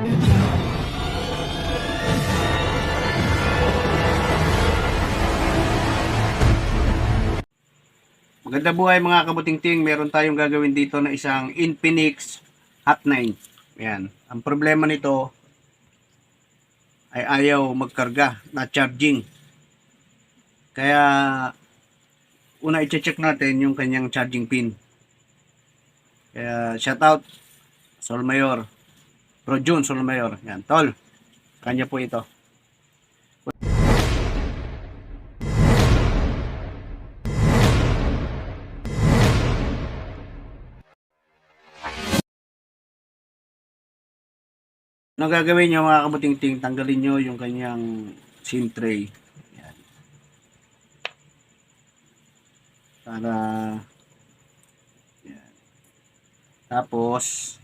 Maganda buhay mga kabutingting, meron tayong gagawin dito na isang Infinix Hot 9. Ayan. Ang problema nito ay ayaw magkarga na charging. Kaya una i-check natin yung kanyang charging pin. Kaya shout out Sol Mayor, Projun Sol Mayor. Yan, tol. Kanya po ito. Ano gagawin nyo mga kabutingting? Tanggalin nyo yung kanyang SIM tray. Yan. Para yan. Tapos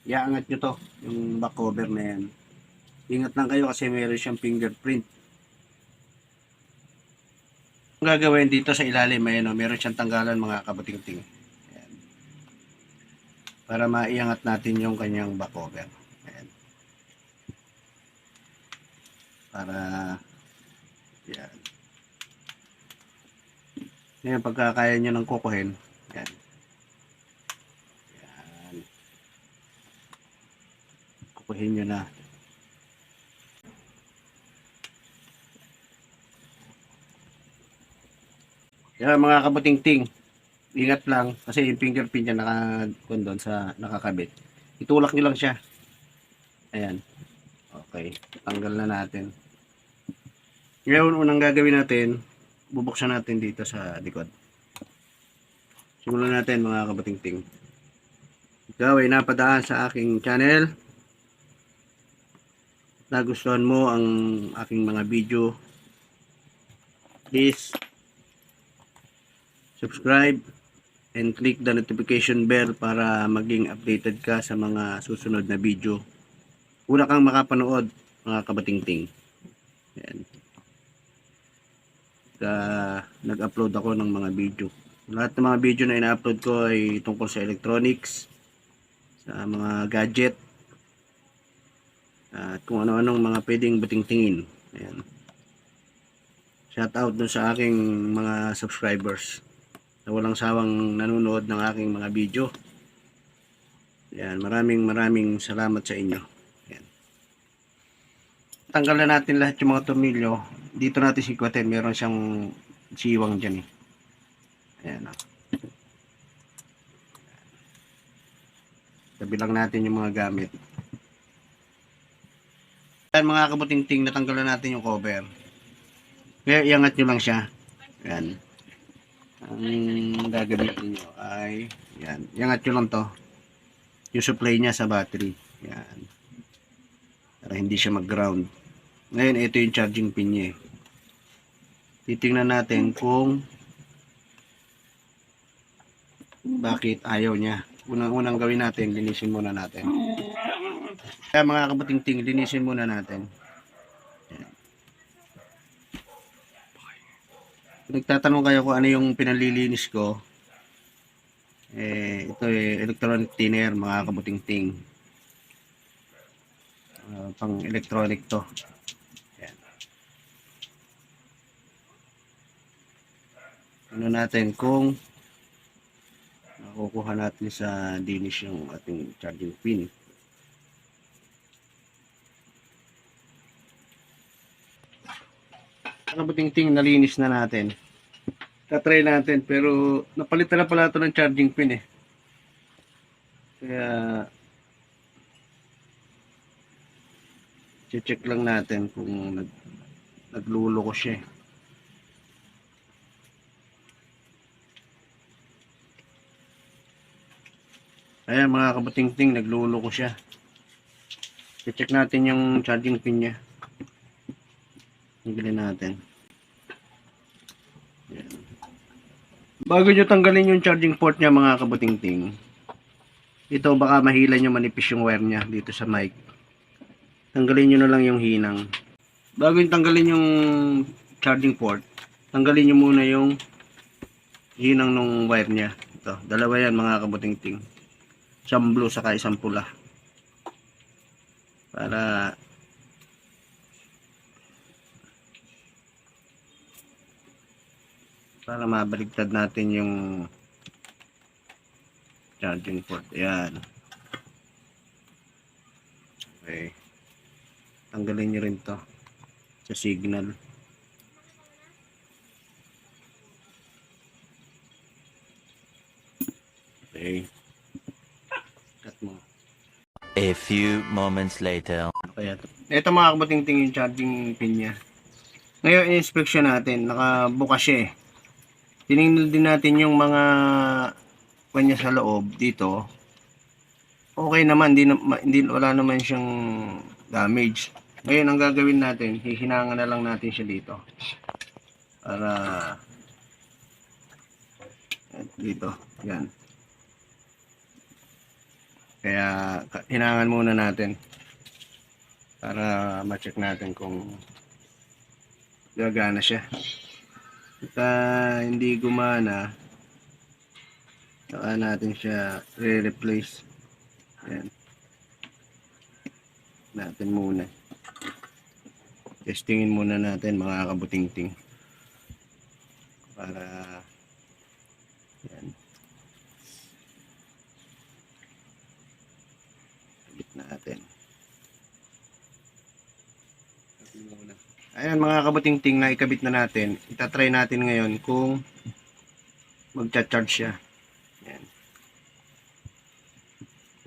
iaangat nyo to, yung back cover na yan. Ingat lang kayo kasi meron siyang fingerprint. Ang gagawin dito sa ilalim, ayan, meron siyang tanggalan mga kabutingting. Yan. Para maiangat natin yung kanyang back cover. Ayan. Para yan. Ngayon pagka kaya nyo ng kukuhin, yan. Yan. Kukuhin nyo na. Yan mga kabutingting. Ingat lang kasi yung fingerprint niya nakakondon sa nakakabit. Itulak nyo lang siya. Ayan. Okay. Tanggal na natin. Ngayon, unang gagawin natin, bubuksan natin dito sa likod. Simulan natin mga kabutingting. Ikaw ay napadaan sa aking channel. Nagustuhan mo ang aking mga video. Please subscribe and click the notification bell para maging updated ka sa mga susunod na video. Una kang makapanood mga kabatingting. Ayan. Nag-upload ako ng mga video. Lahat ng mga video na ina-upload ko ay tungkol sa electronics, sa mga gadget, at kung ano-anong mga pwedeng batingtingin. Ayan. Shout out dun sa aking mga subscribers na walang sawang nanonood ng aking mga video. Ayan, maraming salamat sa inyo. Ayan. Tanggalan natin lahat yung mga tornilyo. Dito natin sikwatin, meron siyang siwang dyan eh. Ayan. Tabi lang natin yung mga gamit. Ayan mga kabutingting, natanggalan natin yung cover. Kaya iangat nyo lang siya. Ayan. Ang gagamitin nyo ay yan. Iangat nyo lang to. Yung supply niya sa battery. Yan. Para hindi siya mag-ground. Ngayon, ito yung charging pin niya eh. Titingnan natin kung bakit ayaw niya. Unang gawin natin, linisin muna natin. Kaya mga kabutingting, linisin muna natin. Yan. Nagtatanong kayo kung ano yung pinalilinis ko. Ito electronic thinner mga kabutingting. Pang electronic to. Yan. Ano natin kung nakukuha natin sa dinis yung ating charging pin. Kabutingting, nalinis na natin. Tatry natin pero napalitan na pala ito ng charging pin eh. Kaya check lang natin kung nagluloko siya. Ayan mga kabutingting, nagluloko siya. Check natin yung charging pin niya. Tanggalin natin. Ayan. Bago nyo tanggalin yung charging port niya mga kabutingting, ito baka mahila nyo, manipis yung wire niya dito sa mic. Tanggalin nyo na lang yung hinang. Bago nyo tanggalin yung charging port, tanggalin nyo muna yung hinang ng wire niya. Ito, dalawa yan mga kabutingting. Isang blue saka isang pula. para mabaligtad natin yung charging port. Ayan. Okay. Tanggalin nyo rin to sa signal. Okay. Cut mo. A few moments later. Kaya ito mga kabuting-ting yung charging pin niya. Ngayon, in-inspection natin. Nakabukas siya eh. Tinignan din natin yung mga kanya sa loob dito. Okay naman, wala naman siyang damage. Ngayon, ang gagawin natin, hihinangan na lang natin siya dito. Para dito, yan. Kaya hinangan muna natin para ma-check natin kung gagana siya. At hindi gumana, saka natin siya re-replace. Ayan. Natin muna. Testingin muna natin mga kabuting-ting. Para yan. Balik natin. Ayan mga kabuting-ting, na ikabit na natin. Itatry natin ngayon kung magcha-charge siya. Ayan.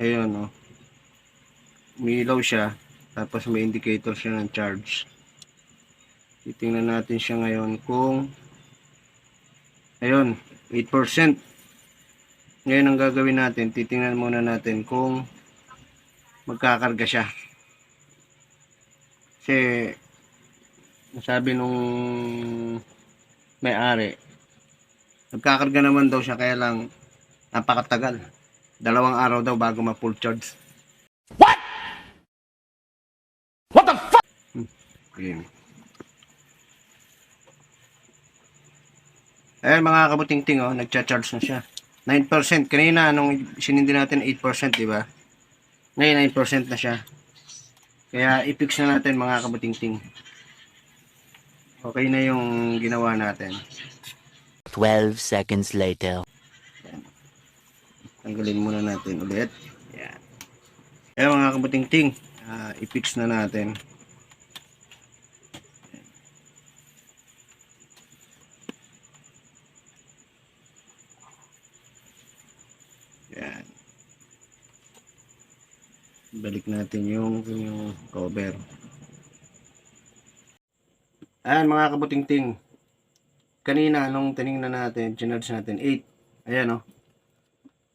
Ayun, no. Umilaw siya, tapos may indicator siya ng charge. Titingnan natin siya ngayon kung ayun, 8%. Ngayon ang gagawin natin, titingnan muna natin kung magkakarga siya. Kasi sabi nung may-ari, nagkakarga naman daw siya, kaya lang napakatagal. 2 araw daw bago ma-full charge. What? What the fuck? Okay. Ayan mga kabuting-ting, oh, nagcha-charge na siya. 9%. Kanina, nung sinindi natin 8%, di ba? Ngayon, 9% na siya. Kaya, i-fix na natin mga kabuting-ting. Okay na yung ginawa natin. 12 seconds later. Ayan. Tanggalin muna natin ulit. Ayan. Ayan mga kabuting-ting, i-fix na natin. Ayan. Balik natin yung cover. Ayan mga kabuting-ting. Kanina nung tiningnan natin, chinarge natin 8. Ayan, oh.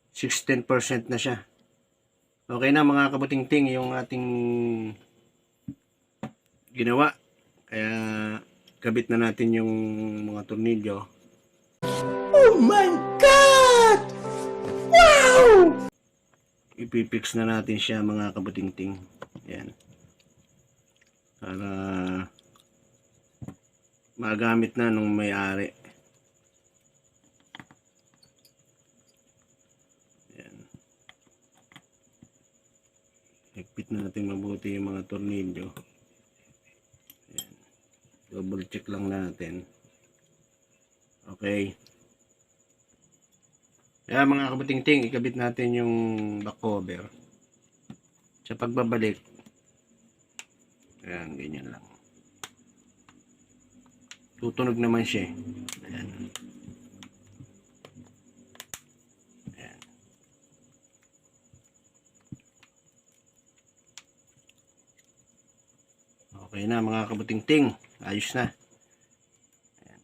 16% na siya. Okay na mga kabuting-ting yung ating ginawa. Kaya kabit na natin yung mga tornilyo. Oh my God! Wow! Ipipix na natin siya mga kabuting-ting. Ayan. Para magamit na nung may-ari. Ayan. Higpit natin mabuti yung mga tornilyo. Ayan. Double check lang natin. Okay. Ayan mga kabuting-ting, ikabit natin yung back cover. Sa pagbabalik, ayan, ganyan lang. Tutunog naman siya. Ayan. Ayan. Okay na mga kabuting-ting. Ayos na. Ayan.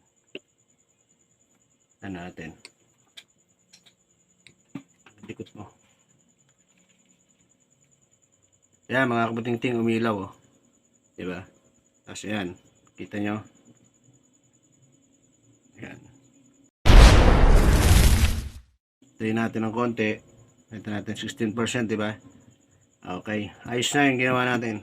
Ano natin? Likot mo. Ayan mga kabuting-ting, umilaw, oh. Diba? Tapos ayan. Kita nyo? Ayan. Tayo natin ng konti. Ito natin 16%, diba? Okay. Ayos na yung ginawa natin.